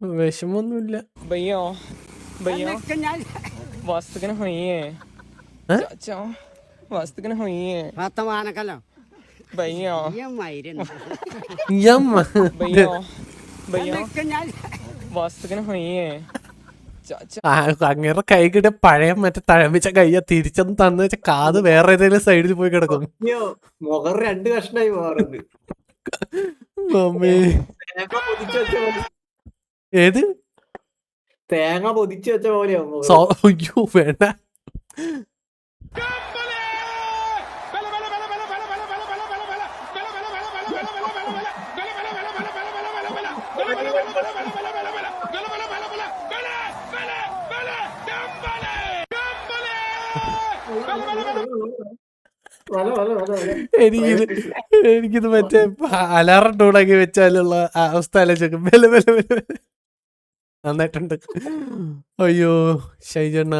വിഷമൊന്നുമില്ല. അങ്ങനെ കൈ കിട്ടിയ പഴയ മറ്റേ തഴമ്പിച്ച കയ്യ തിരിച്ചൊന്ന് തന്നു വെച്ച കാത് വേറെ ഏതെങ്കിലും സൈഡിൽ പോയി കിടക്കും. രണ്ട് കഷ്ണായി മാറുന്നത്. ഏത് തേങ്ങ പൊതിച്ചു വെച്ച പോലെയോ? അയ്യോ വേണ്ട. എനിക്കിത് മറ്റേ അലാറം ടൂണാക്കി വെച്ചാലുള്ള അവസ്ഥ ആലോചിക്കും. നന്നായിട്ടുണ്ട്. അയ്യോ ഷൈജണ്ണ.